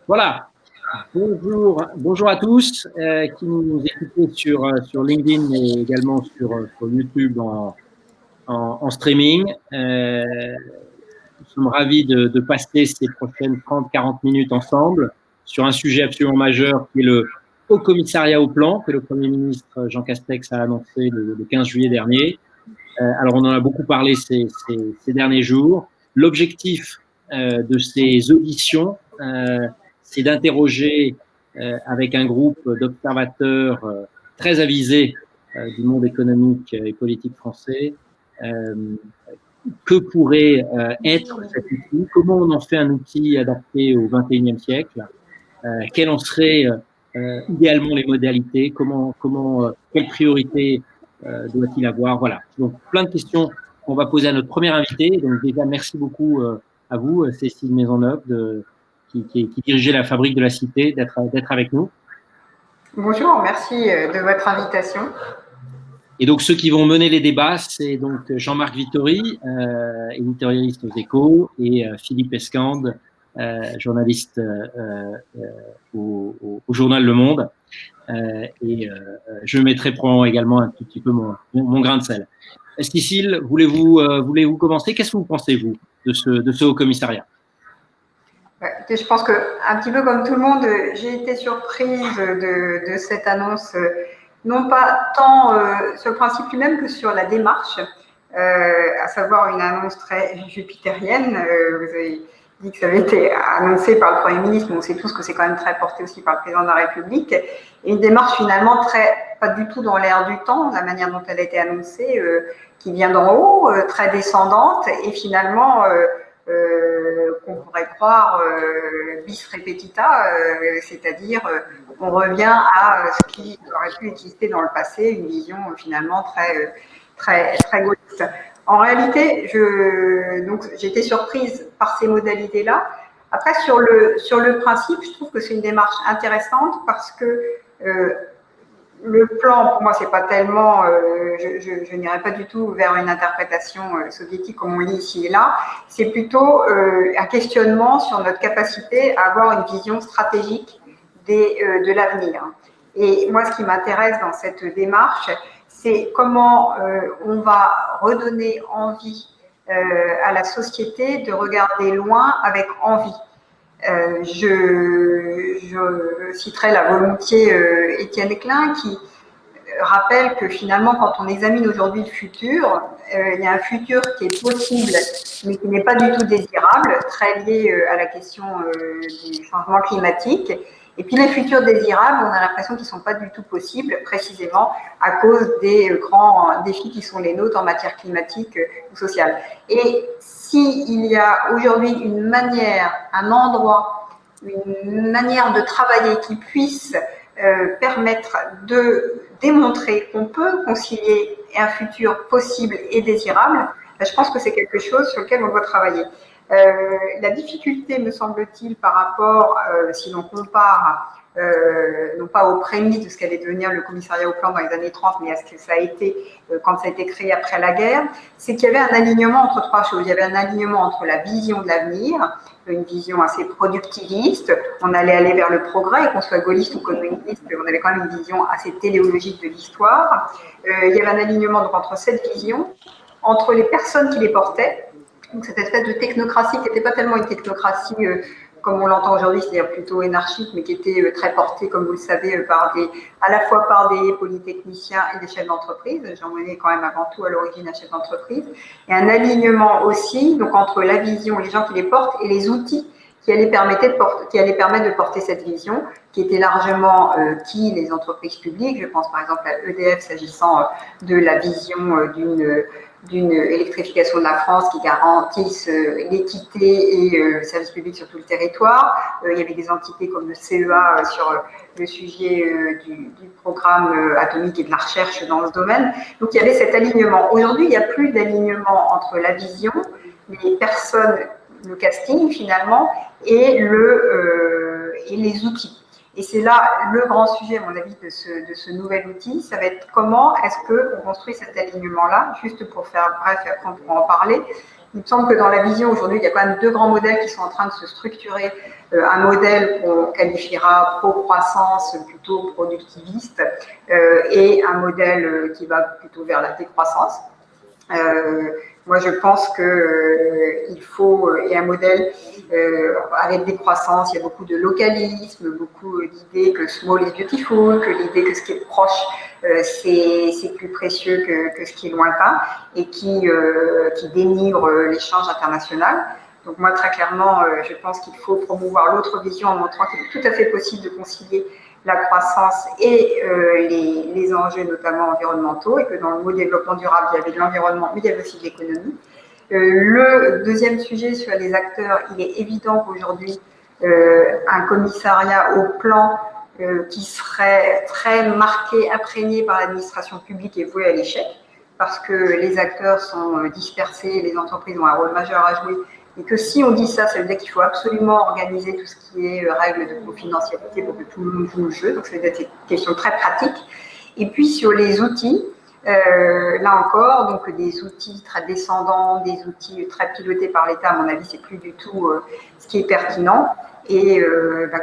Voilà. Bonjour à tous qui nous écoutez sur LinkedIn et également sur YouTube en streaming. Nous sommes ravis de passer ces prochaines 30-40 minutes ensemble sur un sujet absolument majeur qui est le Haut Commissariat au Plan que le Premier ministre Jean Castex a annoncé le 15 juillet dernier. Alors, on en a beaucoup parlé ces derniers jours. L'objectif de ces auditions, c'est d'interroger avec un groupe d'observateurs très avisés du monde économique et politique français que pourrait être cet outil, comment on en fait un outil adapté au XXIe siècle, quelles en seraient idéalement les modalités, quelles priorités doit-il avoir, voilà. Donc, plein de questions qu'on va poser à notre premier invité. Donc, déjà, merci beaucoup à vous, Cécile Maisonneuve, qui dirigeait la Fabrique de la Cité, d'être avec nous. Bonjour, merci de votre invitation. Et donc, ceux qui vont mener les débats, c'est donc Jean-Marc Vittori, éditorialiste aux Échos, et Philippe Escande, journaliste au journal Le Monde. Je mettrai probablement également un tout petit peu mon grain de sel. Cécile, voulez-vous commencer? Qu'est-ce que vous pensez, vous, de ce haut commissariat? Je pense que, un petit peu comme tout le monde, j'ai été surprise de cette annonce, non pas tant sur le principe lui-même que sur la démarche, à savoir une annonce très jupitérienne. Vous avez dit que ça avait été annoncé par le Premier ministre, mais on sait tous que c'est quand même très porté aussi par le Président de la République, et une démarche finalement pas du tout dans l'air du temps, la manière dont elle a été annoncée, qui vient d'en haut, très descendante, et finalement qu'on pourrait croire bis repetita, c'est-à-dire on revient à ce qui aurait pu exister dans le passé, une vision finalement très gaulliste. En réalité, j'ai été surprise par ces modalités-là. Après, sur le principe, je trouve que c'est une démarche intéressante parce que le plan, pour moi, c'est pas tellement, je n'irai pas du tout vers une interprétation soviétique comme on lit ici et là. C'est plutôt un questionnement sur notre capacité à avoir une vision stratégique de l'avenir. Et moi, ce qui m'intéresse dans cette démarche, c'est comment on va redonner envie à la société de regarder loin avec envie. Je citerai là volontiers Étienne Klein qui rappelle que finalement, quand on examine aujourd'hui le futur, il y a un futur qui est possible, mais qui n'est pas du tout désirable, très lié à la question du changement climatique. Et puis les futurs désirables, on a l'impression qu'ils ne sont pas du tout possibles, précisément à cause des grands défis qui sont les nôtres en matière climatique ou sociale. Et s'il y a aujourd'hui une manière, un endroit, une manière de travailler qui puisse permettre de démontrer qu'on peut concilier un futur possible et désirable, je pense que c'est quelque chose sur lequel on doit travailler. La difficulté, me semble-t-il, par rapport, si l'on compare, non pas aux prémices de ce qu'allait devenir le commissariat au plan dans les années 30, mais à ce que ça a été quand ça a été créé après la guerre, c'est qu'il y avait un alignement entre trois choses. Il y avait un alignement entre la vision de l'avenir, une vision assez productiviste, on allait aller vers le progrès, qu'on soit gaulliste ou communiste, on avait quand même une vision assez téléologique de l'histoire. Il y avait un alignement donc, entre cette vision, entre les personnes qui les portaient, donc cette espèce de technocratie qui n'était pas tellement une technocratie comme on l'entend aujourd'hui, c'est-à-dire plutôt énarchique, mais qui était très portée, comme vous le savez, à la fois par des polytechniciens et des chefs d'entreprise. Jean Monnet, quand même, avant tout, à l'origine, un chef d'entreprise. Et un alignement aussi, donc, entre la vision, les gens qui les portent, et les outils qui allaient permettre de porter cette vision, qui était largement les entreprises publiques. Je pense par exemple à EDF s'agissant de la vision d'une électrification de la France qui garantisse l'équité et le service public sur tout le territoire. Il y avait des entités comme le CEA sur le sujet du programme atomique et de la recherche dans ce domaine. Donc il y avait cet alignement. Aujourd'hui, il n'y a plus d'alignement entre la vision, les personnes, le casting finalement, et les outils. Et c'est là le grand sujet, à mon avis, de ce nouvel outil. Ça va être comment est-ce qu'on construit cet alignement-là, juste pour faire bref, et après on pourra en parler. Il me semble que dans la vision aujourd'hui, il y a quand même deux grands modèles qui sont en train de se structurer. Un modèle qu'on qualifiera pro-croissance, plutôt productiviste, et un modèle qui va plutôt vers la décroissance. Moi, je pense qu'il faut, et un modèle avec des croissances, il y a beaucoup de localisme, beaucoup d'idées que small is beautiful, que l'idée que ce qui est proche, c'est plus précieux que ce qui est lointain, et qui dénigre l'échange international. Donc moi, très clairement, je pense qu'il faut promouvoir l'autre vision en montrant qu'il est tout à fait possible de concilier la croissance et les enjeux notamment environnementaux, et que dans le mot développement durable, il y avait de l'environnement, mais il y avait aussi de l'économie. Le deuxième sujet sur les acteurs, il est évident qu'aujourd'hui, un commissariat au plan qui serait très marqué, imprégné par l'administration publique est voué à l'échec, parce que les acteurs sont dispersés, les entreprises ont un rôle majeur à jouer, et que si on dit ça, ça veut dire qu'il faut absolument organiser tout ce qui est règles de confidentialité pour que tout le monde joue le jeu. Donc, c'est des questions très pratiques. Et puis, sur les outils, là encore, donc des outils très descendants, des outils très pilotés par l'État, à mon avis, c'est plus du tout ce qui est pertinent. Et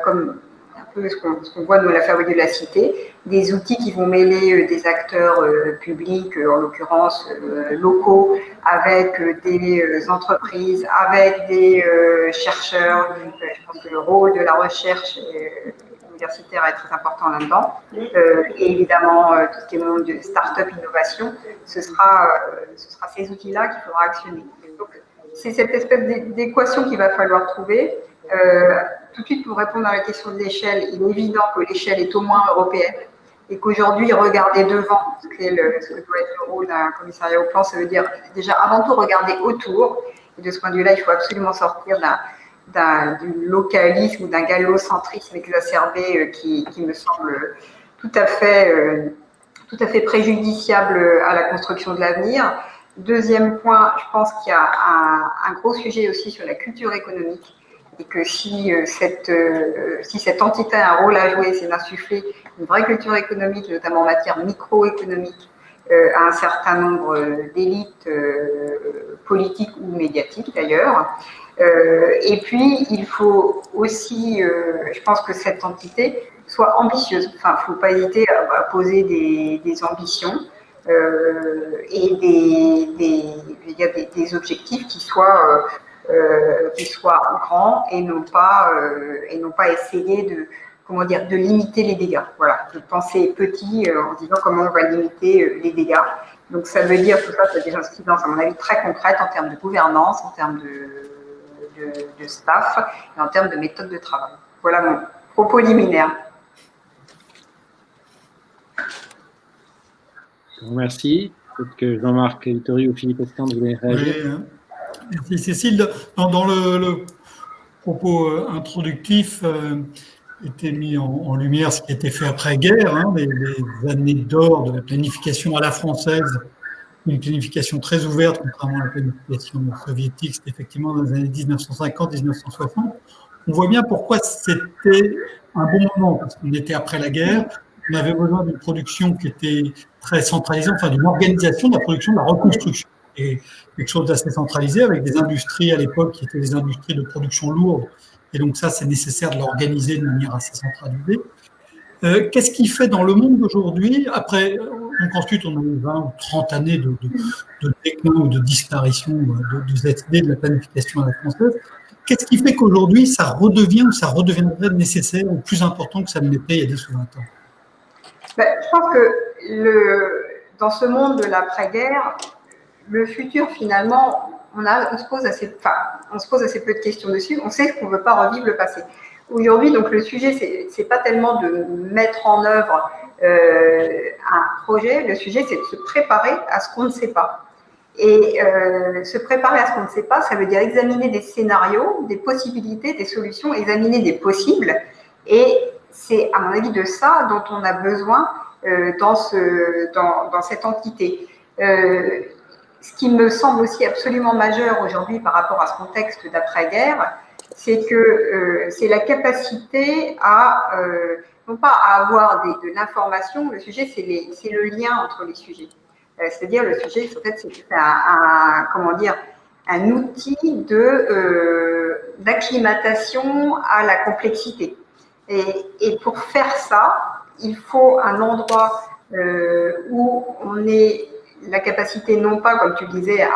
comme un peu ce qu'on voit dans la fabrique de la cité, des outils qui vont mêler des acteurs publics, en l'occurrence locaux, avec des entreprises, avec des chercheurs. Je pense que le rôle de la recherche universitaire est très important là-dedans. Et évidemment, tout ce qui est monde de start-up innovation, ce sera ces outils-là qu'il faudra actionner. Donc, c'est cette espèce d'équation qu'il va falloir trouver. Tout de suite, pour répondre à la question de l'échelle, il est évident que l'échelle est au moins européenne, et qu'aujourd'hui, regarder devant, ce que doit être le rôle d'un commissariat au plan, ça veut dire déjà avant tout regarder autour. Et de ce point de vue-là, il faut absolument sortir du localisme ou d'un gallocentrisme exacerbé qui me semble tout à fait préjudiciable à la construction de l'avenir. Deuxième point, je pense qu'il y a un gros sujet aussi sur la culture économique, et que si cette entité a un rôle à jouer, c'est d'insuffler une vraie culture économique, notamment en matière microéconomique, à un certain nombre d'élites politiques ou médiatiques d'ailleurs. Et puis, il faut aussi, je pense que cette entité soit ambitieuse. Enfin, il ne faut pas hésiter à poser des ambitions et des objectifs qui soient grands, et non pas essayer de limiter les dégâts. Voilà, de penser petit en disant comment on va limiter les dégâts. Donc ça veut dire, tout ça, ça a des incidences à mon avis très concrètes en termes de gouvernance, en termes de staff et en termes de méthode de travail. Voilà mon propos liminaire. Merci. Peut-être que Jean-Marc Vittori ou Philippe Escande voulaient réagir. Oui, merci Cécile. Dans le propos introductif, était mis en lumière ce qui a été fait après-guerre, les années d'or de la planification à la française, une planification très ouverte, contrairement à la planification soviétique, c'était effectivement dans les années 1950-1960. On voit bien pourquoi c'était un bon moment, parce qu'on était après la guerre, on avait besoin d'une production qui était très centralisée, enfin d'une organisation de la production, de la reconstruction. Et quelque chose d'assez centralisé, avec des industries à l'époque qui étaient des industries de production lourde. Et donc ça, c'est nécessaire de l'organiser de manière assez centralisée. Qu'est-ce qui fait dans le monde d'aujourd'hui, après, donc ensuite on a eu 20 ou 30 années de déclin ou de disparition de cette idée de la planification à la française, qu'est-ce qui fait qu'aujourd'hui ça redevient ou ça redeviendrait nécessaire ou plus important que ça ne l'était il y a 10 ou 20 ans? Je pense que dans ce monde de l'après-guerre, le futur, finalement, on se pose assez peu de questions dessus. On sait qu'on ne veut pas revivre le passé. Aujourd'hui, donc le sujet, c'est pas tellement de mettre en œuvre un projet. Le sujet, c'est de se préparer à ce qu'on ne sait pas. Et se préparer à ce qu'on ne sait pas, ça veut dire examiner des scénarios, des possibilités, des solutions, examiner des possibles. Et c'est, à mon avis, de ça dont on a besoin dans cette entité. Ce qui me semble aussi absolument majeur aujourd'hui par rapport à ce contexte d'après-guerre, c'est que c'est la capacité non pas à avoir de l'information, le sujet, c'est le lien entre les sujets. C'est-à-dire, le sujet, en fait, c'est un outil d'acclimatation à la complexité. Et pour faire ça, il faut un endroit où on ait la capacité, non pas, comme tu disais,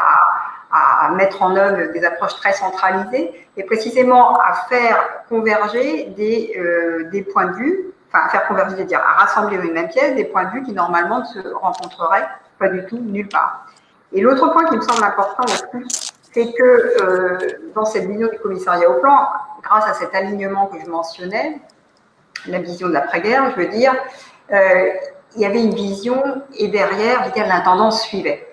à mettre en œuvre des approches très centralisées, mais précisément à faire converger des points de vue, enfin à faire converger, c'est-à-dire à rassembler dans une même pièce des points de vue qui normalement ne se rencontreraient pas du tout nulle part. Et l'autre point qui me semble important aussi, c'est que dans cette vision du commissariat au plan, grâce à cet alignement que je mentionnais, la vision de l'après-guerre, je veux dire, il y avait une vision et derrière, je veux dire, l'intendant suivait.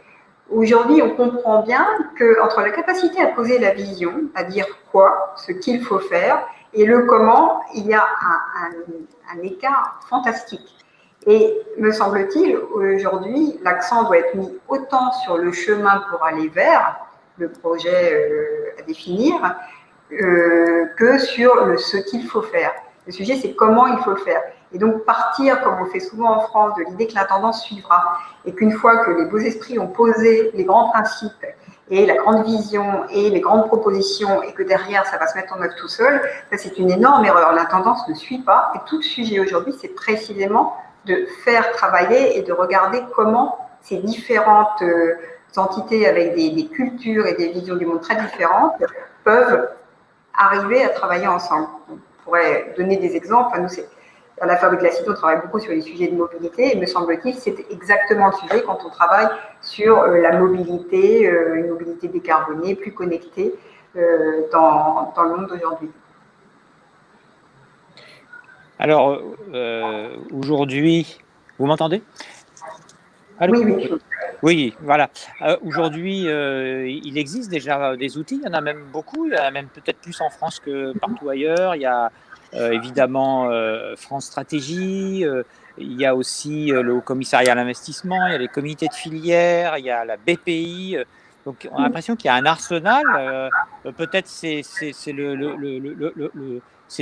Aujourd'hui, on comprend bien qu'entre la capacité à poser la vision, à dire quoi, ce qu'il faut faire, et le comment, il y a un écart fantastique. Et me semble-t-il, aujourd'hui, l'accent doit être mis autant sur le chemin pour aller vers le projet à définir que sur ce qu'il faut faire. Le sujet, c'est comment il faut le faire. Et donc, partir, comme on le fait souvent en France, de l'idée que l'intendance suivra et qu'une fois que les beaux esprits ont posé les grands principes et la grande vision et les grandes propositions et que derrière, ça va se mettre en œuvre tout seul, ça, c'est une énorme erreur. L'intendance ne suit pas. Et tout le sujet aujourd'hui, c'est précisément de faire travailler et de regarder comment ces différentes entités avec des cultures et des visions du monde très différentes peuvent arriver à travailler ensemble. On pourrait donner des exemples. Enfin, nous, à la Fabrique de la Cité, on travaille beaucoup sur les sujets de mobilité et me semble-t-il, c'est exactement le sujet quand on travaille sur la mobilité, une mobilité décarbonée, plus connectée dans le monde d'aujourd'hui. Alors, aujourd'hui, vous m'entendez? Allô? Oui. Oui, voilà. Aujourd'hui, il existe déjà des outils, il y en a même beaucoup, il y en a même peut-être plus en France que partout ailleurs. Il y a évidemment France Stratégie, il y a aussi le Haut Commissariat à l'investissement, il y a les comités de filière, il y a la BPI. Donc, on a l'impression qu'il y a un arsenal. Peut-être c'est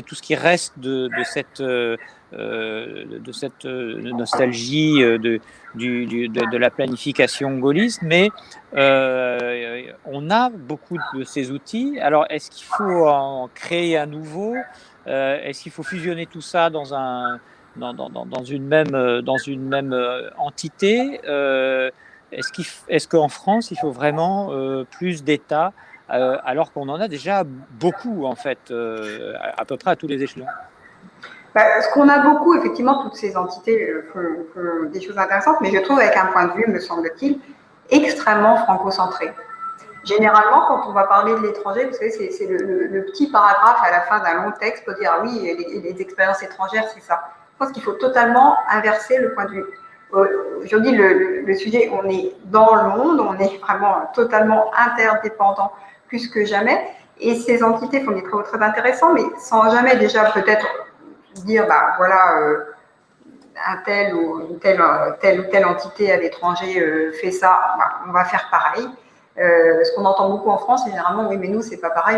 tout ce qui reste de cette nostalgie de la planification gaulliste, mais on a beaucoup de ces outils. Alors, est-ce qu'il faut en créer un nouveau? Est-ce qu'il faut fusionner tout ça dans une même entité? Est-ce qu'en France, il faut vraiment plus d'États alors qu'on en a déjà beaucoup, en fait, à peu près à tous les échelons? Ce qu'on a beaucoup, effectivement, toutes ces entités font des choses intéressantes, mais je trouve avec un point de vue, me semble-t-il, extrêmement franco-centré. Généralement, quand on va parler de l'étranger, vous savez, c'est le petit paragraphe à la fin d'un long texte pour dire, ah oui, les expériences étrangères, c'est ça. Je pense qu'il faut totalement inverser le point de vue. Aujourd'hui, le sujet, on est dans le monde, on est vraiment totalement interdépendants plus que jamais, et ces entités font des travaux très intéressants, mais sans jamais déjà peut-être dire, bah voilà, un tel ou telle entité à l'étranger fait ça, bah, on va faire pareil. Ce qu'on entend beaucoup en France, c'est généralement, oui, mais nous, c'est pas pareil,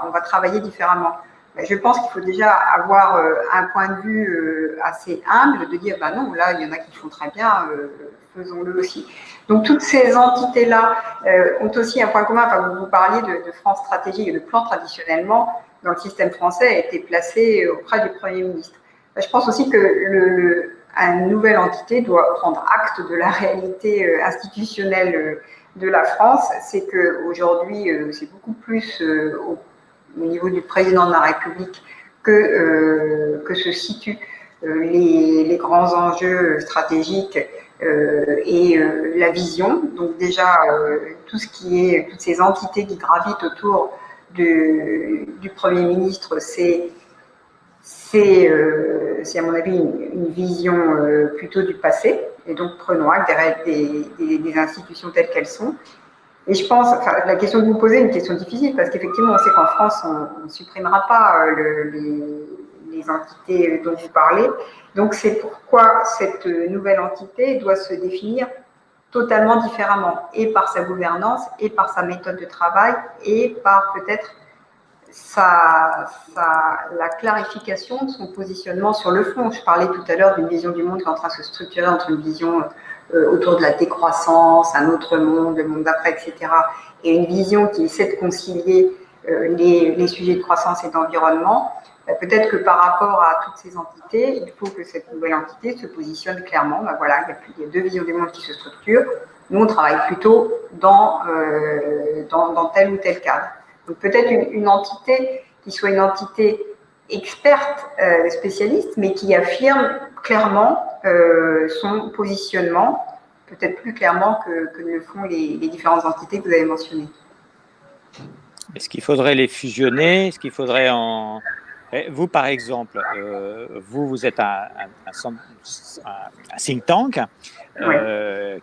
on va travailler différemment. Je pense qu'il faut déjà avoir un point de vue assez humble, de dire, bah non, là, il y en a qui le font très bien, faisons-le aussi. Donc, toutes ces entités-là ont aussi un point commun. Enfin, vous parliez de France Stratégie et de plan traditionnellement, dans le système français, a été placé auprès du Premier ministre. Je pense aussi que une nouvelle entité doit prendre acte de la réalité institutionnelle de la France. C'est qu'aujourd'hui, c'est beaucoup plus au niveau du président de la République que se situent les grands enjeux stratégiques et la vision. Donc déjà, toutes ces entités qui gravitent autour du Premier ministre, c'est à mon avis une vision plutôt du passé, et donc prenons acte des institutions telles qu'elles sont. Et je pense, la question que vous posez est une question difficile, parce qu'effectivement, on sait qu'en France, on ne supprimera pas les entités dont vous parlez. Donc, c'est pourquoi cette nouvelle entité doit se définir totalement différemment, et par sa gouvernance, et par sa méthode de travail, et par peut-être la clarification de son positionnement sur le fond. Je parlais tout à l'heure d'une vision du monde qui est en train de se structurer entre une vision autour de la décroissance, un autre monde, le monde d'après, etc. Et une vision qui essaie de concilier les sujets de croissance et d'environnement, peut-être que par rapport à toutes ces entités, il faut que cette nouvelle entité se positionne clairement. Voilà, il y a deux visions du monde qui se structurent. Nous, on travaille plutôt dans tel ou tel cadre. Donc peut-être une entité qui soit une entité experte, spécialiste, mais qui affirme clairement son positionnement, peut-être plus clairement que ne le font les différentes entités que vous avez mentionnées. Est-ce qu'il faudrait les fusionner? Est-ce qu'il faudrait en... Vous, par exemple, vous êtes un think tank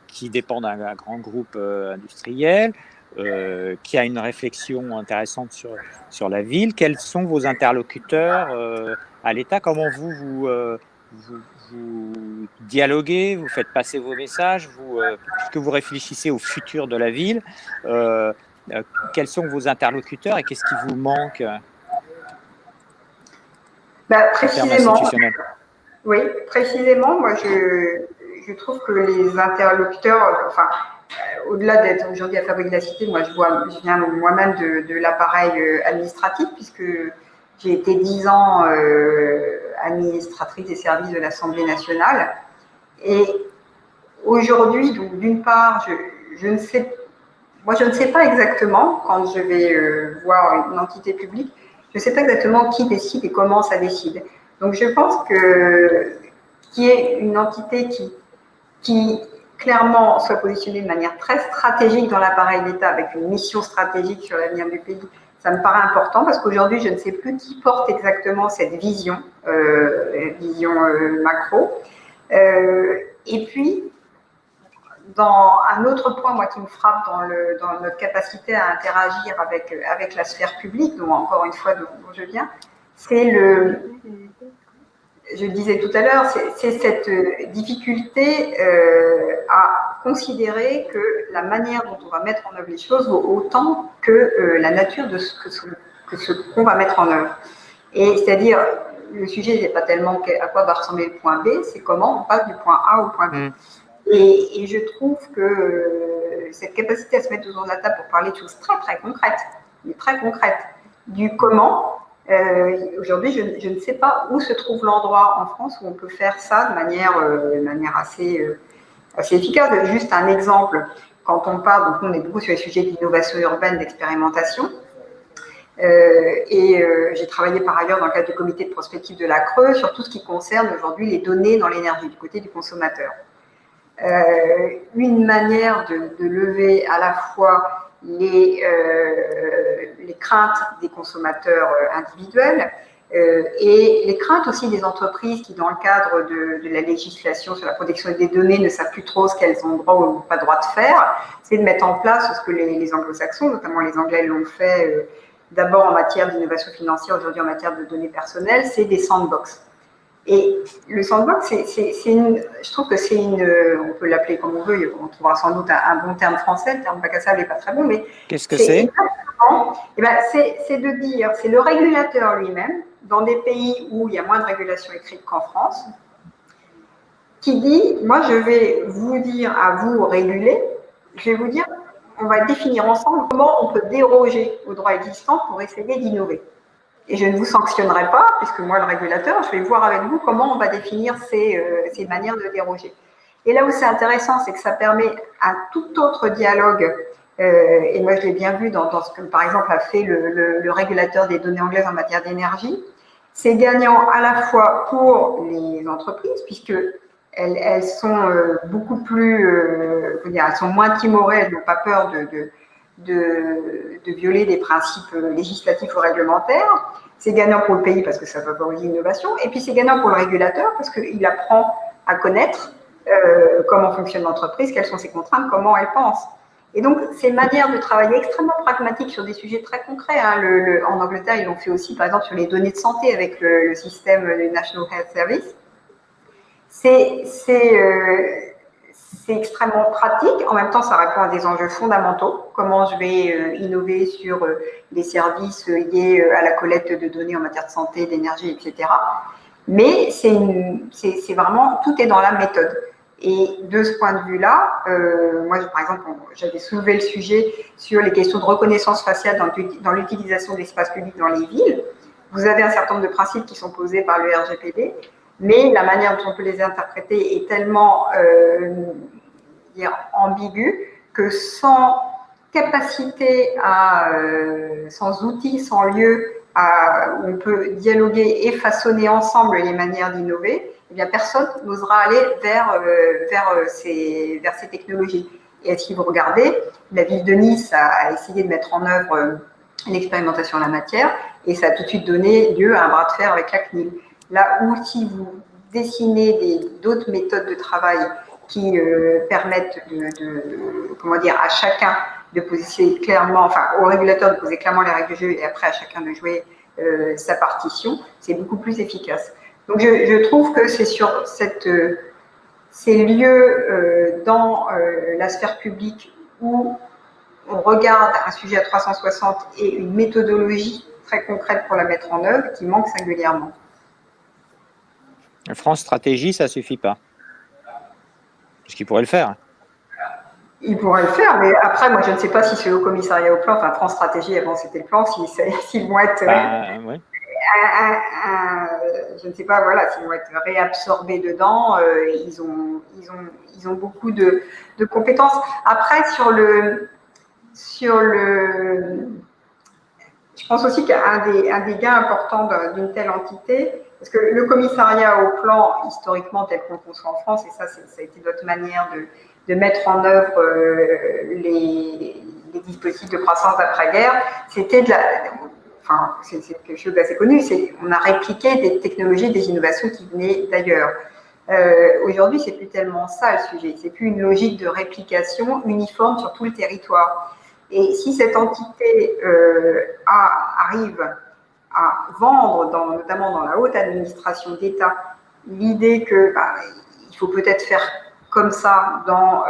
qui dépend d'un grand groupe industriel, qui a une réflexion intéressante sur la ville. Quels sont vos interlocuteurs à l'État? Comment vous dialoguez, vous faites passer vos messages, puisque vous réfléchissez au futur de la ville, quels sont vos interlocuteurs et qu'est-ce qui vous manque précisément, oui, précisément, moi je trouve que les interlocuteurs, enfin, au-delà d'être aujourd'hui à Fabrique de la Cité, moi je viens moi-même de l'appareil administratif, puisque j'ai été 10 ans administratrice des services de l'Assemblée nationale. Et aujourd'hui, donc d'une part, je ne sais pas exactement, quand je vais voir une entité publique, je ne sais pas exactement qui décide et comment ça décide. Donc je pense qu'il y ait une entité qui clairement soit positionnée de manière très stratégique dans l'appareil d'État, avec une mission stratégique sur l'avenir du pays, ça me paraît important, parce qu'aujourd'hui, je ne sais plus qui porte exactement cette vision, macro. Et puis, dans un autre point, moi, qui me frappe dans notre capacité à interagir avec la sphère publique, dont encore une fois dont je viens, c'est je le disais tout à l'heure, c'est cette difficulté à considérer que la manière dont on va mettre en œuvre les choses vaut autant que la nature de ce qu'on va mettre en œuvre. Et c'est-à-dire, le sujet n'est pas tellement à quoi va ressembler le point B, c'est comment on passe du point A au point B. Et je trouve que cette capacité à se mettre autour de la table pour parler de choses très très concrètes, mais très concrètes, du comment, aujourd'hui je ne sais pas où se trouve l'endroit en France où on peut faire ça de manière assez efficace. Juste un exemple, quand on parle, donc nous on est beaucoup sur les sujets d'innovation urbaine, d'expérimentation, j'ai travaillé par ailleurs dans le cadre du comité de prospective de la Creux sur tout ce qui concerne aujourd'hui les données dans l'énergie du côté du consommateur. Une manière de lever à la fois les craintes des consommateurs individuels et les craintes aussi des entreprises qui, dans le cadre de la législation sur la protection des données, ne savent plus trop ce qu'elles ont droit ou pas droit de faire, c'est de mettre en place ce que les anglo-saxons, notamment les Anglais, l'ont fait d'abord en matière d'innovation financière, aujourd'hui en matière de données personnelles, c'est des sandbox. Et le sandbox, je trouve que on peut l'appeler comme on veut, on trouvera sans doute un bon terme français, le terme bac à sable n'est pas très bon, mais qu'est-ce que c'est? C'est de dire, c'est le régulateur lui-même, dans des pays où il y a moins de régulation écrite qu'en France, qui dit, moi je vais vous dire à vous réguler, je vais vous dire, on va définir ensemble comment on peut déroger aux droits existants pour essayer d'innover. Et je ne vous sanctionnerai pas, puisque moi, le régulateur, je vais voir avec vous comment on va définir ces manières de déroger. Et là où c'est intéressant, c'est que ça permet un tout autre dialogue, et moi je l'ai bien vu dans ce que, par exemple, a fait le régulateur des données anglaises en matière d'énergie. C'est gagnant à la fois pour les entreprises, puisque elles sont beaucoup plus, elles sont moins timorées, elles n'ont pas peur de violer des principes législatifs ou réglementaires. C'est gagnant pour le pays parce que ça favorise l'innovation, et puis c'est gagnant pour le régulateur parce qu'il apprend à connaître comment fonctionne l'entreprise, quelles sont ses contraintes, comment elle pense. Et donc, ces manières de travailler extrêmement pragmatiques sur des sujets très concrets, en Angleterre, ils l'ont fait aussi, par exemple, sur les données de santé avec le système du National Health Service. C'est extrêmement pratique. En même temps, ça répond à des enjeux fondamentaux. Comment je vais innover sur les services liés à la collecte de données en matière de santé, d'énergie, etc. Mais c'est vraiment, tout est dans la méthode. Et de ce point de vue-là, moi, par exemple, j'avais soulevé le sujet sur les questions de reconnaissance faciale dans l'utilisation de l'espace public dans les villes. Vous avez un certain nombre de principes qui sont posés par le RGPD, mais la manière dont on peut les interpréter est tellement ambiguë que sans capacité sans outils, sans lieu où on peut dialoguer et façonner ensemble les manières d'innover, eh bien, personne n'osera aller vers ces technologies. Et si vous regardez, la ville de Nice a essayé de mettre en œuvre une expérimentation en la matière et ça a tout de suite donné lieu à un bras de fer avec la CNIL. Là où si vous dessinez d'autres méthodes de travail qui permettent à chacun de poser clairement, enfin au régulateur de poser clairement les règles du jeu et après à chacun de jouer sa partition, c'est beaucoup plus efficace. Donc je trouve que c'est sur ces lieux dans la sphère publique où on regarde un sujet à 360 et une méthodologie très concrète pour la mettre en œuvre qui manque singulièrement. France Stratégie, ça ne suffit pas. Parce qu'il pourrait le faire. Il pourrait le faire, mais après, moi, je ne sais pas si c'est au commissariat au plan, enfin, France Stratégie, avant, c'était le plan, s'ils vont être... Ouais. Je ne sais pas, voilà, s'ils vont être réabsorbés dedans, ils ont beaucoup de compétences. Après, je pense aussi qu'un des gains importants d'une telle entité, parce que le commissariat au plan, historiquement, tel qu'on le conçoit en France, et ça a été notre manière de mettre en œuvre les dispositifs de croissance d'après-guerre, c'était c'est quelque chose d'assez connu, on a répliqué des technologies, des innovations qui venaient d'ailleurs. Aujourd'hui, c'est plus tellement ça le sujet, c'est plus une logique de réplication uniforme sur tout le territoire. Et si cette entité arrive à vendre, notamment dans la haute administration d'État, l'idée qu'il faut peut-être faire comme ça dans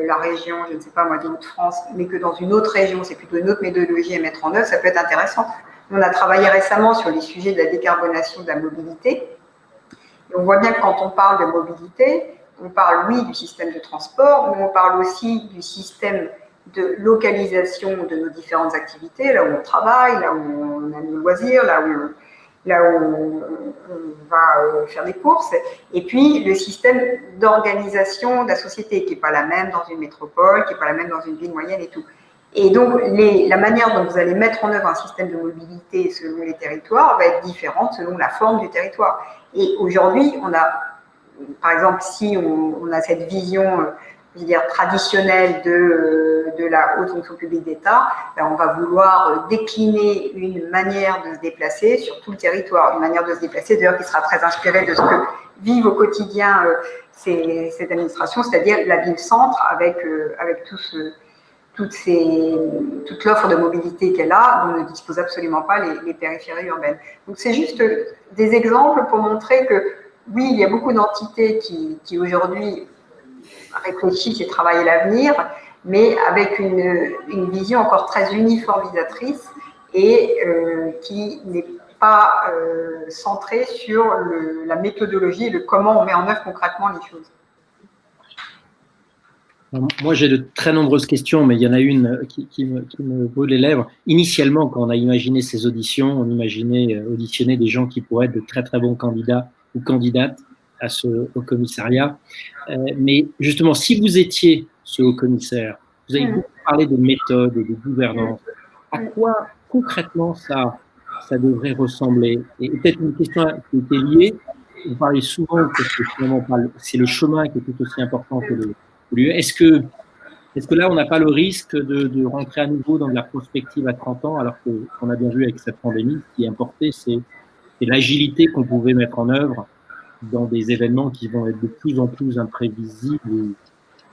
la région, je ne sais pas moi, des Hauts-de-France, mais que dans une autre région, c'est plutôt une autre méthodologie à mettre en œuvre, ça peut être intéressant. On a travaillé récemment sur les sujets de la décarbonation de la mobilité. Et on voit bien que quand on parle de mobilité, on parle, oui, du système de transport, mais on parle aussi du système de localisation de nos différentes activités, là où on travaille, là où on a nos loisirs, là où on va faire des courses, et puis le système d'organisation de la société qui n'est pas la même dans une métropole, qui n'est pas la même dans une ville moyenne et tout. Et donc, la manière dont vous allez mettre en œuvre un système de mobilité selon les territoires va être différente selon la forme du territoire. Et aujourd'hui, on a, par exemple, si on a cette vision je veux dire, traditionnelle de la haute fonction publique d'État, on va vouloir décliner une manière de se déplacer sur tout le territoire, une manière de se déplacer d'ailleurs qui sera très inspirée de ce que vivent au quotidien cette administration, c'est-à-dire la ville-centre avec toute l'offre de mobilité qu'elle a, dont ne disposent absolument pas les périphéries urbaines. Donc c'est juste des exemples pour montrer que oui, il y a beaucoup d'entités qui aujourd'hui réfléchissent et travaillent l'avenir, mais avec une vision encore très uniformisatrice et qui n'est pas centrée sur la méthodologie et le comment on met en œuvre concrètement les choses. Moi, j'ai de très nombreuses questions, mais il y en a une qui me brûle les lèvres. Initialement, quand on a imaginé ces auditions, on imaginait auditionner des gens qui pourraient être de très très bons candidats ou candidates à ce haut commissariat. Mais justement, si vous étiez ce haut commissaire, vous avez beaucoup parlé de méthode et de gouvernance. À quoi concrètement ça devrait ressembler? Et peut-être une question qui était liée. Vous parlez souvent que c'est le chemin qui est tout aussi important que le lieu. Est-ce que là, on n'a pas le risque de rentrer à nouveau dans de la prospective à 30 ans, alors qu'on a bien vu avec cette pandémie, ce qui est importé, c'est l'agilité qu'on pouvait mettre en œuvre dans des événements qui vont être de plus en plus imprévisibles et qui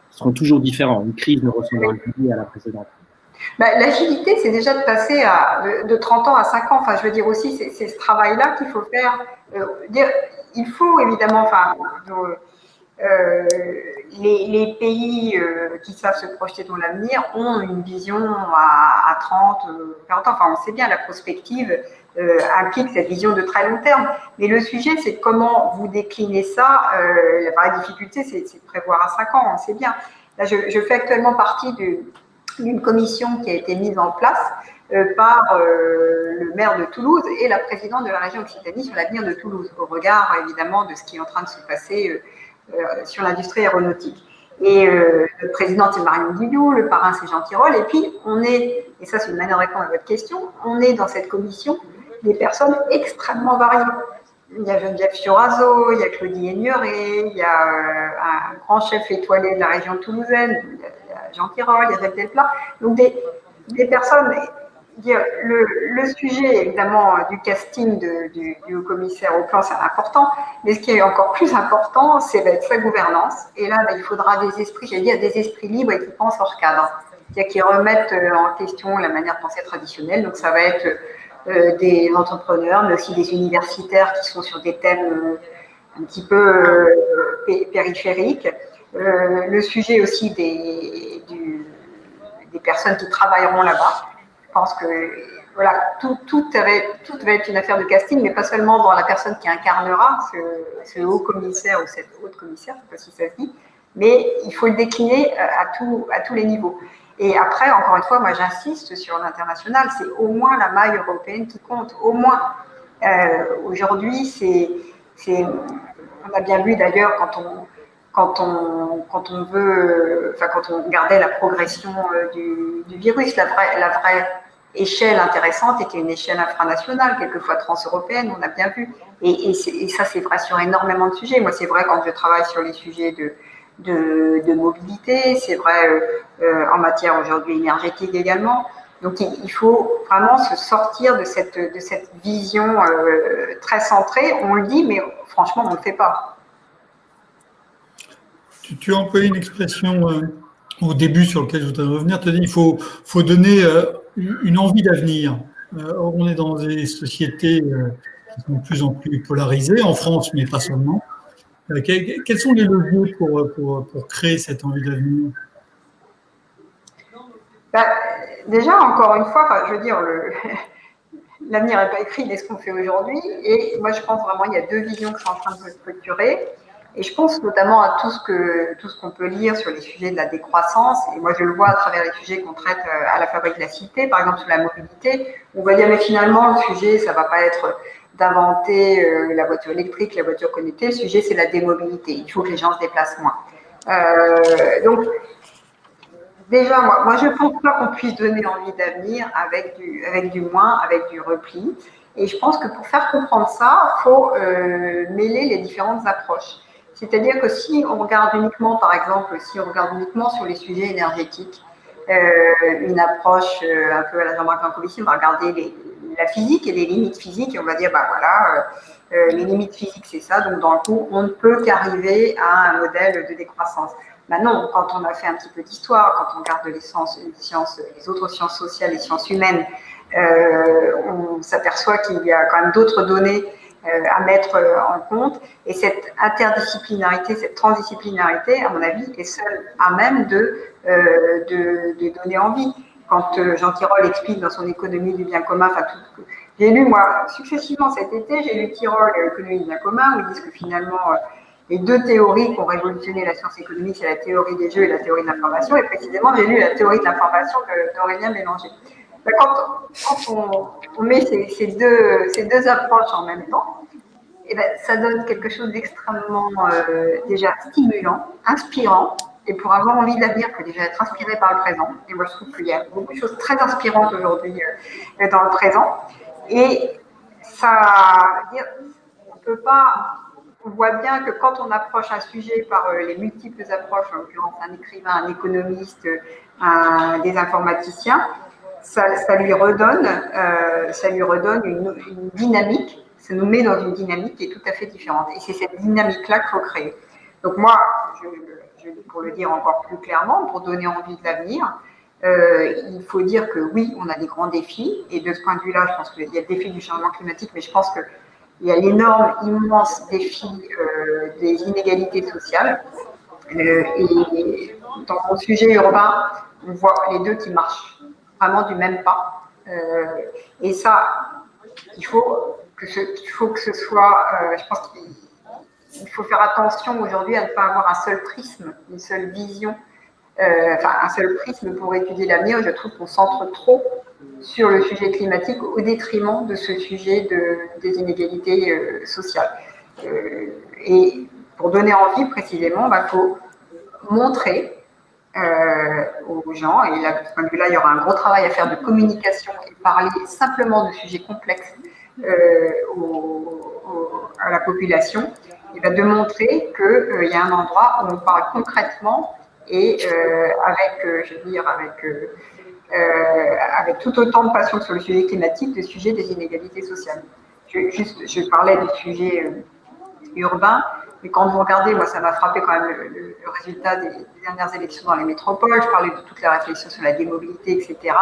seront toujours différents. Une crise ne ressemblera plus à la précédente. L'agilité, c'est déjà de passer de 30 ans à 5 ans. Enfin, je veux dire aussi, c'est ce travail-là qu'il faut faire. Il faut évidemment, les pays qui savent se projeter dans l'avenir ont une vision à 30, 40 ans. Enfin, on sait bien, la prospective implique cette vision de très long terme. Mais le sujet, c'est comment vous déclinez ça. La vraie difficulté, c'est de prévoir à 5 ans, on sait bien. Là, je fais actuellement partie d'une commission qui a été mise en place par le maire de Toulouse et la présidente de la région Occitanie sur l'avenir de Toulouse, au regard évidemment de ce qui est en train de se passer sur l'industrie aéronautique. Et le président, c'est Marion Guillou, le parrain, c'est Jean Tirole. Et puis, on est, et ça c'est une manière de répondre à votre question, on est dans cette commission des personnes extrêmement variées. Il y a Geneviève Fioraso, il y a Claudie Aigneret, il y a un grand chef étoilé de la région toulousaine, il y a Jean Tirole, il y a Jacques Delplat. Donc des personnes, le sujet évidemment du casting du haut commissaire au plan, c'est important, mais ce qui est encore plus important, c'est sa gouvernance. Et là, il faudra des esprits, j'allais dire des esprits libres et qui pensent hors cadre, c'est-à-dire qui remettent en question la manière de penser traditionnelle. Donc ça va être des entrepreneurs, mais aussi des universitaires qui sont sur des thèmes un petit peu périphériques. Le sujet aussi des personnes qui travailleront là-bas. Je pense que voilà, tout va être une affaire de casting, mais pas seulement dans la personne qui incarnera ce haut commissaire ou cette haute commissaire, je ne sais pas si ça se dit, mais il faut le décliner à tous les niveaux. Et après, encore une fois, moi j'insiste sur l'international, c'est au moins la maille européenne qui compte, au moins. Aujourd'hui, on a bien vu d'ailleurs quand on regardait la progression du virus, la vraie échelle intéressante était une échelle infranationale, quelquefois transeuropéenne, on a bien vu. Et ça, c'est vrai sur énormément de sujets. Moi, c'est vrai quand je travaille sur les sujets de mobilité, c'est vrai en matière aujourd'hui énergétique également. Donc, il faut vraiment se sortir de cette vision très centrée. On le dit, mais franchement, on ne le fait pas. Tu as employé une expression au début sur laquelle je voudrais revenir. Tu as dit qu'il faut donner une envie d'avenir. Or, on est dans des sociétés qui sont de plus en plus polarisées, en France, mais pas seulement. Quels sont les leviers pour créer cette envie d'avenir? Déjà, encore une fois, je veux dire, l'avenir n'est pas écrit dès ce qu'on fait aujourd'hui. Et moi, je pense vraiment qu'il y a deux visions qui sont en train de se structurer. Et je pense notamment à tout ce qu'on peut lire sur les sujets de la décroissance. Et moi, je le vois à travers les sujets qu'on traite à la Fabrique de la Cité, par exemple sur la mobilité. On va dire, mais finalement, le sujet, ça ne va pas être d'inventer la voiture électrique, la voiture connectée. Le sujet, c'est la démobilité. Il faut que les gens se déplacent moins. Donc, déjà, moi, je ne pense pas qu'on puisse donner envie d'avenir avec du moins, avec du repli. Et je pense que pour faire comprendre ça, il faut mêler les différentes approches. C'est-à-dire que si on regarde uniquement, par exemple, sur les sujets énergétiques, une approche un peu à la Jean-Marc Jancovici, on va regarder la physique et les limites physiques et on va dire, les limites physiques, c'est ça. Donc, dans le coup, on ne peut qu'arriver à un modèle de décroissance. Maintenant, quand on a fait un petit peu d'histoire, quand on regarde les autres sciences sociales et sciences humaines, on s'aperçoit qu'il y a quand même d'autres données à mettre en compte. Et cette interdisciplinarité, cette transdisciplinarité, à mon avis, est seule à même de donner envie. Quand Jean Tirole explique dans son économie du bien commun, j'ai lu, moi, successivement cet été, j'ai lu Tirole et l'économie du bien commun, où ils disent que finalement, les deux théories qui ont révolutionné la science économique, c'est la théorie des jeux et la théorie de l'information. Et précisément, j'ai lu la théorie de l'information d'Aurélien Bélanger. Quand on met ces deux approches en même temps, ça donne quelque chose d'extrêmement déjà stimulant, inspirant, et pour avoir envie de l'avenir, il faut déjà être inspiré par le présent. Et moi, je trouve qu'il y a beaucoup de choses très inspirantes aujourd'hui dans le présent. Et ça, on peut pas. On voit bien que quand on approche un sujet par les multiples approches, en l'occurrence un écrivain, un économiste, des informaticiens, ça lui redonne une dynamique, ça nous met dans une dynamique qui est tout à fait différente. Et c'est cette dynamique-là qu'il faut créer. Donc moi, pour le dire encore plus clairement, pour donner envie de l'avenir, il faut dire que oui, on a des grands défis. Et de ce point de vue-là, je pense qu'il y a le défi du changement climatique, mais je pense que il y a l'énorme, immense défi des inégalités sociales. Et dans mon sujet urbain, on voit les deux qui marchent vraiment du même pas. Et ça, il faut que ce soit, je pense qu'il faut faire attention aujourd'hui à ne pas avoir un seul prisme, une seule vision, un seul prisme pour étudier l'avenir. Je trouve qu'on centre trop sur le sujet climatique au détriment de ce sujet des inégalités sociales. Et pour donner envie précisément, il faut montrer aux gens, et là, de ce point de vue-là, il y aura un gros travail à faire de communication et parler simplement de sujets complexes à la population, et bien de montrer qu'il y a un endroit où on parle concrètement et avec tout autant de passion sur le sujet climatique, le sujet des inégalités sociales. Je parlais du sujet urbain, mais quand vous regardez, moi ça m'a frappé quand même le résultat des dernières élections dans les métropoles, je parlais de toute la réflexion sur la démobilité, etc.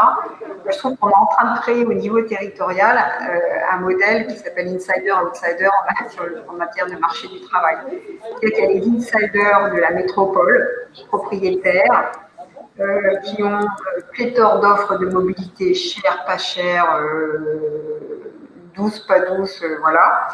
Je trouve qu'on est en train de créer au niveau territorial un modèle qui s'appelle insider-outsider en matière de marché du travail. Il y a les insiders de la métropole, propriétaires, qui ont pléthore d'offres de mobilité chères, pas chères, douces, pas douces, voilà.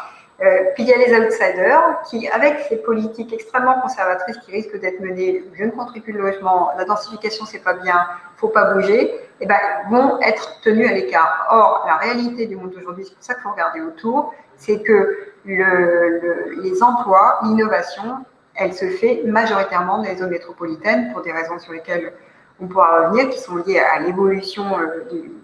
Puis il y a les outsiders qui, avec ces politiques extrêmement conservatrices qui risquent d'être menées, je ne contribue plus de logement, la densification c'est pas bien, faut pas bouger, et ben, vont être tenus à l'écart. Or, la réalité du monde d'aujourd'hui, c'est pour ça qu'il faut regarder autour, c'est que les emplois, l'innovation, elle se fait majoritairement dans les zones métropolitaines pour des raisons sur lesquelles on pourra revenir, qui sont liées à l'évolution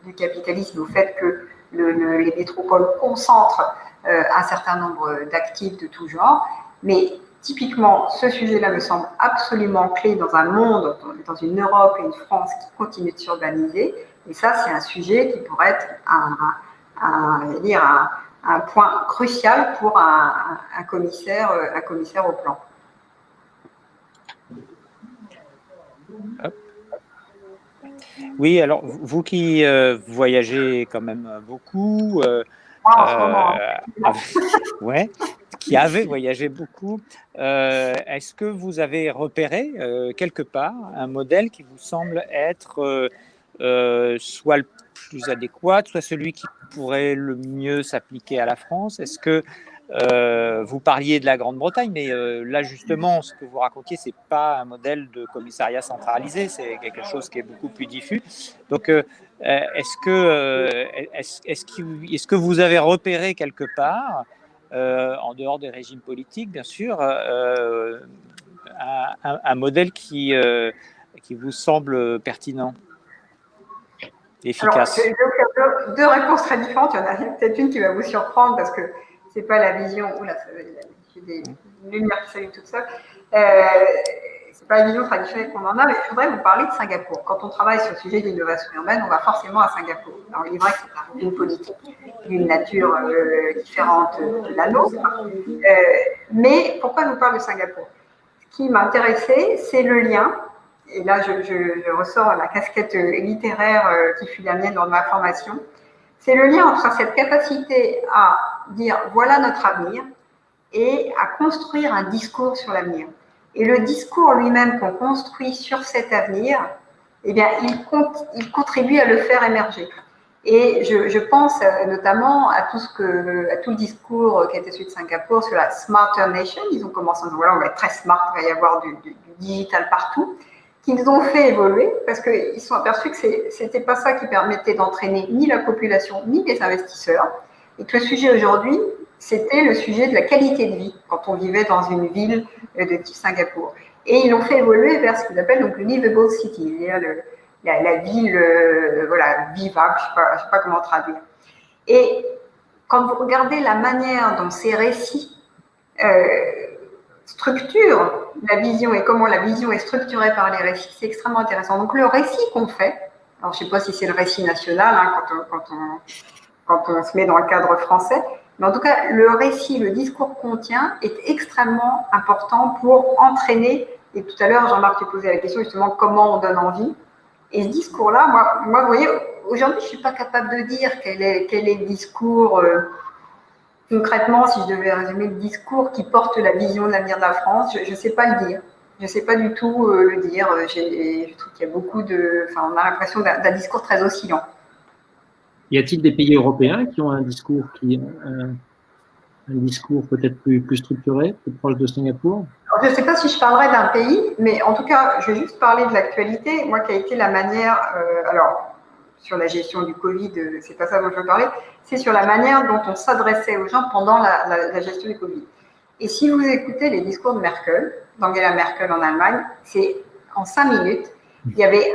du capitalisme, au fait que les métropoles concentrent un certain nombre d'actifs de tout genre. Mais typiquement, ce sujet-là me semble absolument clé dans un monde, dans une Europe et une France qui continuent de s'urbaniser. Et ça, c'est un sujet qui pourrait être un point crucial pour un commissaire au plan. Oui, alors vous qui voyagez quand même beaucoup, ouais, qui avez voyagé beaucoup, est-ce que vous avez repéré quelque part un modèle qui vous semble être soit le plus adéquat, soit celui qui pourrait le mieux s'appliquer à la France? Est-ce que vous parliez de la Grande-Bretagne, mais là justement, ce que vous racontiez, c'est pas un modèle de commissariat centralisé, c'est quelque chose qui est beaucoup plus diffus. Donc, est-ce que vous avez repéré quelque part, en dehors des régimes politiques, bien sûr, un modèle qui vous semble pertinent, efficace? Alors, je vais vous faire deux réponses très différentes. Il y en a peut-être une qui va vous surprendre parce que c'est pas la vision. Oula, j'ai des lumières qui s'allument toutes seules. C'est pas la vision traditionnelle qu'on en a, mais je voudrais vous parler de Singapour. Quand on travaille sur le sujet de l'innovation urbaine, on va forcément à Singapour. Alors, il est vrai que c'est une politique d'une nature différente de la nôtre. Mais pourquoi je vous parle de Singapour? Ce qui m'a intéressé, c'est le lien. Et là, je ressors la casquette littéraire qui fut la mienne lors de ma formation. C'est le lien entre cette capacité à dire voilà notre avenir et à construire un discours sur l'avenir. Et le discours lui-même qu'on construit sur cet avenir, eh bien, il contribue à le faire émerger. Et je pense notamment à tout le discours qui a été celui de Singapour sur la Smarter Nation. Ils ont commencé en disant voilà, on va être très smart, il va y avoir du digital partout, qu'ils ont fait évoluer parce qu'ils sont aperçus que c'était pas ça qui permettait d'entraîner ni la population ni les investisseurs. Et que le sujet aujourd'hui, c'était le sujet de la qualité de vie quand on vivait dans une ville de type Singapour. Et ils l'ont fait évoluer vers ce qu'ils appellent donc le livable city, c'est-à-dire la ville vivable, je ne sais pas comment traduire. Et quand vous regardez la manière dont ces récits structurent la vision et comment la vision est structurée par les récits, c'est extrêmement intéressant. Donc le récit qu'on fait, alors je ne sais pas si c'est le récit national quand on se met dans le cadre français, mais en tout cas, le récit, le discours qu'on tient est extrêmement important pour entraîner. Et tout à l'heure, Jean-Marc, tu posais la question justement comment on donne envie. Et ce discours-là, moi, vous voyez, aujourd'hui, je ne suis pas capable de dire quel est le discours concrètement, si je devais résumer le discours qui porte la vision de l'avenir de la France, je ne sais pas le dire. Je ne sais pas du tout le dire. Je trouve qu'il y a beaucoup de... Enfin, on a l'impression d'un discours très oscillant. Y a-t-il des pays européens qui ont un discours peut-être plus structuré, plus proche de Singapour? Alors, je ne sais pas si je parlerai d'un pays, mais en tout cas, je vais juste parler de l'actualité. Moi, qui a été la manière... alors, sur la gestion du Covid, c'est pas ça dont je veux parler, c'est sur la manière dont on s'adressait aux gens pendant la gestion du Covid. Et si vous écoutez les discours de Merkel, d'Angela Merkel en Allemagne, c'est en 5 minutes, il y avait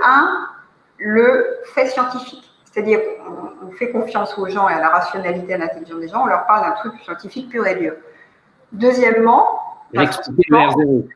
le fait scientifique. C'est-à-dire qu'on fait confiance aux gens et à la rationalité, à l'intelligence des gens, on leur parle d'un truc scientifique pur et dur. Deuxièmement, le R0.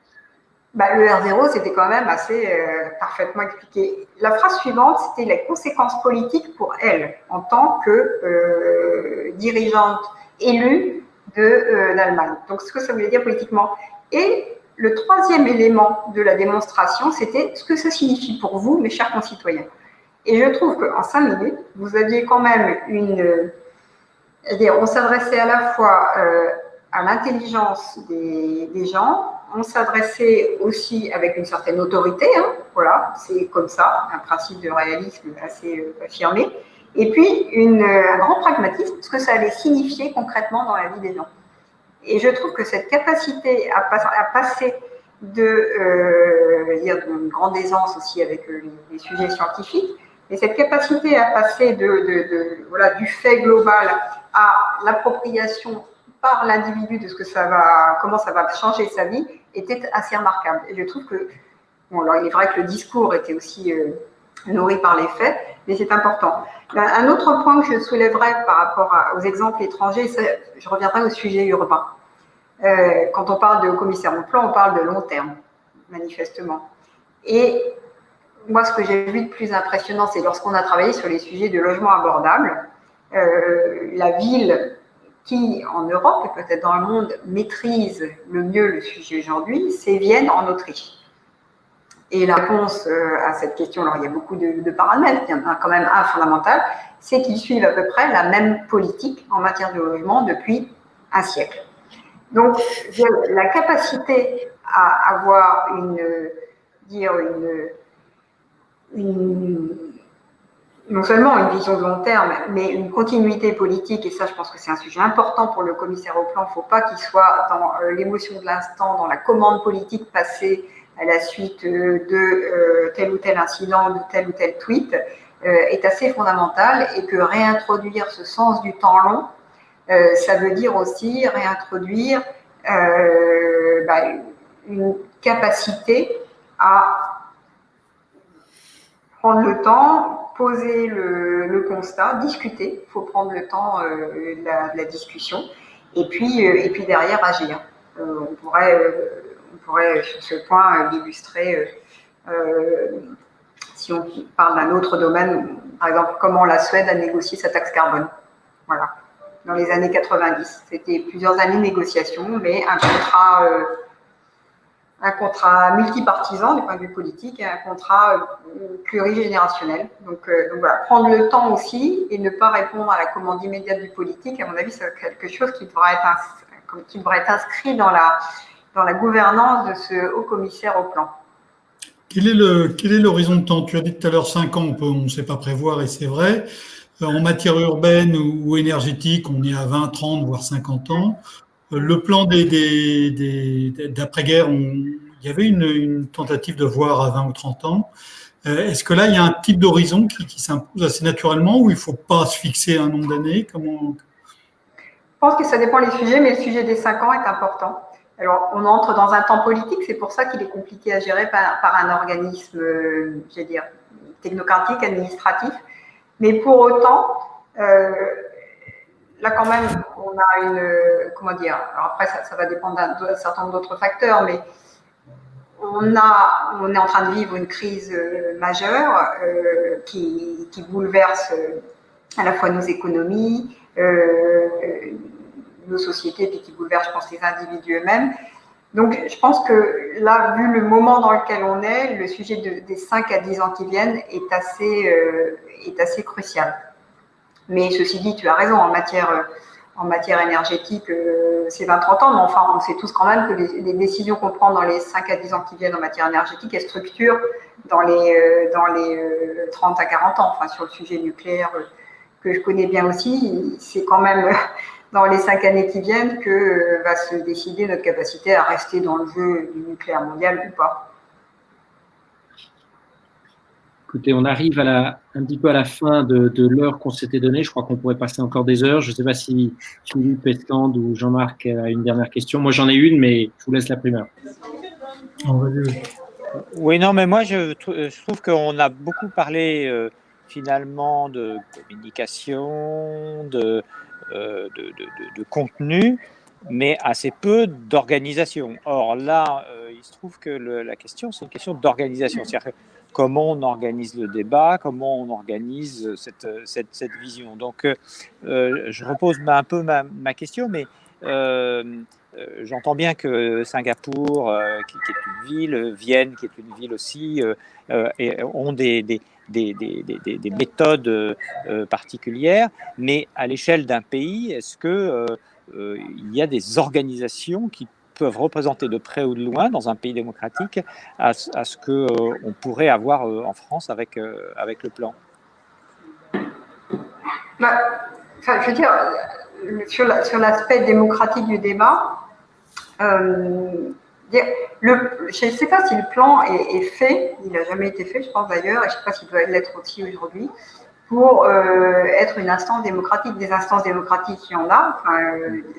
Le R0, c'était quand même assez parfaitement expliqué. La phrase suivante, c'était les conséquences politiques pour elle, en tant que dirigeante élue d'Allemagne. Donc, ce que ça voulait dire politiquement. Et le troisième élément de la démonstration, c'était ce que ça signifie pour vous, mes chers concitoyens. Et je trouve qu'en 5 minutes, vous aviez quand même on s'adressait à la fois à l'intelligence des gens, on s'adressait aussi avec une certaine autorité, hein, voilà, c'est comme ça, un principe de réalisme assez affirmé, et puis un grand pragmatisme, ce que ça allait signifier concrètement dans la vie des gens. Et je trouve que cette capacité à passer d'une grande aisance aussi avec les sujets scientifiques, et cette capacité à passer du fait global à l'appropriation par l'individu de comment ça va changer sa vie, était assez remarquable. Et je trouve que, alors il est vrai que le discours était aussi nourri par les faits, mais c'est important. Un autre point que je soulèverais par rapport aux exemples étrangers, je reviendrai au sujet urbain. Quand on parle de commissaire au plan, on parle de long terme, manifestement. Et moi, ce que j'ai vu de plus impressionnant, c'est lorsqu'on a travaillé sur les sujets de logement abordable, la ville qui, en Europe et peut-être dans le monde, maîtrise le mieux le sujet aujourd'hui, c'est Vienne, en Autriche. Et la réponse à cette question, alors il y a beaucoup de paramètres, il y en a quand même un fondamental, c'est qu'ils suivent à peu près la même politique en matière de logement depuis un siècle. Donc, la capacité à avoir non seulement une vision de long terme, mais une continuité politique, et ça, je pense que c'est un sujet important pour le commissaire au plan. Il ne faut pas qu'il soit dans l'émotion de l'instant, dans la commande politique passée à la suite de tel ou tel incident, de tel ou tel tweet, est assez fondamental, et que réintroduire ce sens du temps long, ça veut dire aussi réintroduire une capacité à prendre le temps, poser le constat, discuter. Il faut prendre le temps de la discussion, et puis derrière agir. On pourrait sur ce point l'illustrer si on parle d'un autre domaine, par exemple comment la Suède a négocié sa taxe carbone. Voilà. Dans les années 90. C'était plusieurs années de négociation, mais un contrat multipartisan du point de vue politique et un contrat plurigénérationnel. Donc voilà, prendre le temps aussi et ne pas répondre à la commande immédiate du politique, à mon avis, c'est quelque chose qui devrait être inscrit dans la gouvernance de ce haut commissaire au plan. Quel est l'horizon de temps? Tu as dit tout à l'heure 5 ans, on ne sait pas prévoir, et c'est vrai. En matière urbaine ou énergétique, on est à 20, 30, voire 50 ans. Le plan d'après-guerre, il y avait une tentative de voir à 20 ou 30 ans. Est-ce que là, il y a un type d'horizon qui s'impose assez naturellement, ou il ne faut pas se fixer un nombre d'années? Je pense que ça dépend des sujets, mais le sujet des 5 ans est important. Alors, on entre dans un temps politique, c'est pour ça qu'il est compliqué à gérer par un organisme, technocratique, administratif. Mais pour autant, là quand même, on a alors après ça va dépendre d'un certain nombre d'autres facteurs, mais on est en train de vivre une crise majeure qui bouleverse à la fois nos économies, nos sociétés, puis qui bouleverse, je pense, les individus eux-mêmes. Donc, je pense que là, vu le moment dans lequel on est, le sujet des 5 à 10 ans qui viennent est assez crucial. Mais ceci dit, tu as raison, en matière en matière énergétique ces 20-30 ans, mais enfin, on sait tous quand même que les décisions qu'on prend dans les 5 à 10 ans qui viennent en matière énergétique, elles structurent dans les 30 à 40 ans. Enfin, sur le sujet nucléaire que je connais bien aussi, c'est quand même dans les 5 années qui viennent que va se décider notre capacité à rester dans le jeu du nucléaire mondial ou pas. Écoutez, on arrive un petit peu à la fin de l'heure qu'on s'était donnée. Je crois qu'on pourrait passer encore des heures. Je ne sais pas si Philippe Escande ou Jean-Marc a une dernière question. Moi, j'en ai une, mais je vous laisse la primeur. Oui, non, mais moi, je trouve qu'on a beaucoup parlé finalement de communication, de contenu, mais assez peu d'organisation. Or, là, il se trouve que la question, c'est une question d'organisation. C'est-à-dire comment on organise le débat, comment on organise cette vision. Donc, je repose un peu ma question, mais j'entends bien que Singapour, qui est une ville, Vienne, qui est une ville aussi, ont des méthodes particulières, mais à l'échelle d'un pays, est-ce que il y a des organisations qui peuvent représenter de près ou de loin, dans un pays démocratique, à ce qu'on pourrait avoir en France avec le plan? Je veux dire, sur l'aspect démocratique du débat, je ne sais pas si le plan est fait, il n'a jamais été fait, je pense d'ailleurs, et je ne sais pas s'il doit l'être aussi aujourd'hui, pour être une instance démocratique. Des instances démocratiques, il y en a,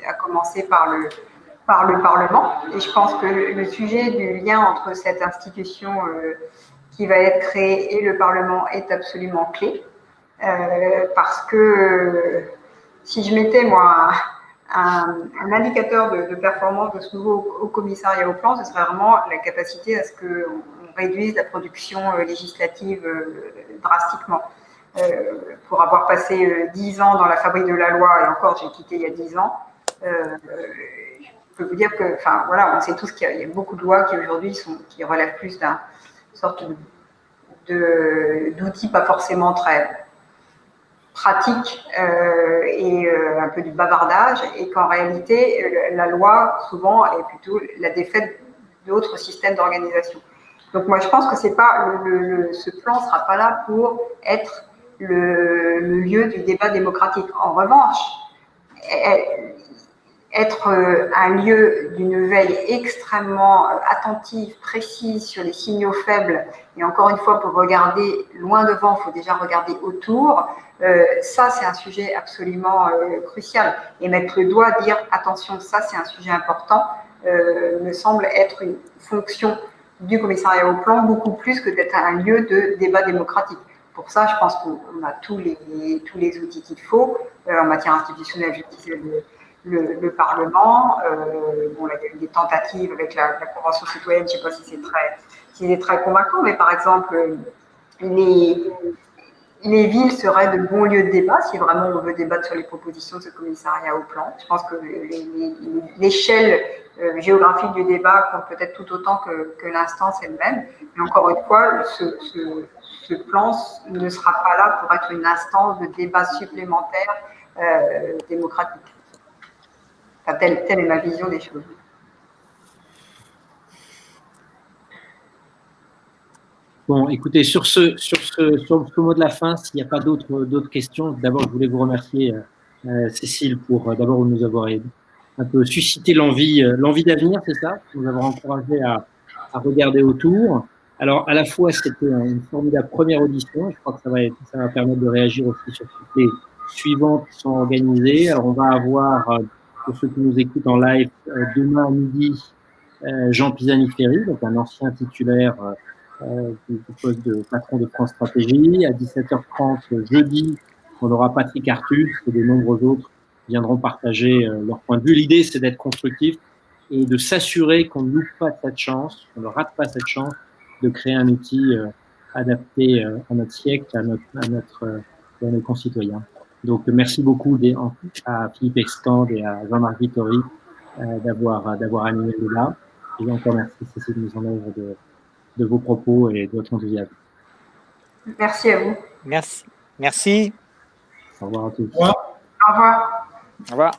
à commencer par le Parlement. Et je pense que le sujet du lien entre cette institution qui va être créée et le Parlement est absolument clé. Parce que si je mettais, moi, un indicateur de performance de ce nouveau Haut Commissariat au plan, ce serait vraiment la capacité à ce qu'on réduise la production législative drastiquement. Pour avoir passé 10 ans dans la fabrique de la loi, et encore j'ai quitté il y a 10 ans, je peux vous dire que, enfin voilà, on sait tous qu'il y a beaucoup de lois qui aujourd'hui qui relèvent plus d'une sorte d'outils pas forcément très pratique et un peu du bavardage, et qu'en réalité, la loi, souvent, est plutôt la défaite d'autres systèmes d'organisation. Donc moi, je pense que c'est pas ce plan ne sera pas là pour être le lieu du débat démocratique. En revanche, être un lieu d'une veille extrêmement attentive, précise sur les signaux faibles, et encore une fois, pour regarder loin devant, il faut déjà regarder autour, ça c'est un sujet absolument crucial. Et mettre le doigt, dire attention, ça c'est un sujet important, me semble être une fonction du commissariat au plan, beaucoup plus que d'être un lieu de débat démocratique. Pour ça, je pense qu'on a tous les outils qu'il faut en matière institutionnelle, je disais, le Parlement. Bon, là, il y a eu des tentatives avec la Convention citoyenne, je ne sais pas si c'est très convaincant, mais par exemple, les villes seraient de bons lieux de débat si vraiment on veut débattre sur les propositions de ce commissariat au plan. Je pense que l'échelle géographique du débat compte peut-être tout autant que l'instance elle-même. Mais encore une fois, ce plan ne sera pas là pour être une instance de débat supplémentaire démocratique. Enfin, telle est ma vision des choses. Bon, écoutez, sur ce mot de la fin, s'il n'y a pas d'autres questions, d'abord, je voulais vous remercier, Cécile, pour d'abord nous avoir un peu suscité l'envie d'avenir, c'est ça, nous avoir encouragé à regarder autour. Alors, à la fois, c'était une formidable première audition. Je crois que ça va permettre de réagir aussi sur toutes les suivantes qui sont organisées. Alors, on va avoir, pour ceux qui nous écoutent en live, demain à midi, Jean Pisani-Ferry, donc un ancien titulaire du poste de patron de France Stratégie. À 17h30 jeudi, on aura Patrick Artus et de nombreux autres qui viendront partager leur point de vue. L'idée, c'est d'être constructif et de s'assurer qu'on ne loupe pas cette chance, qu'on ne rate pas cette chance de créer un outil adapté à notre siècle, à nos concitoyens. Donc, merci beaucoup à Philippe Escande et à Jean-Marc Vittori d'avoir animé le débat. Et encore merci, Cécile, de mise en œuvre de vos propos et de votre enthousiasme. Merci à vous. Merci. Au revoir à tous. Au revoir. Au revoir.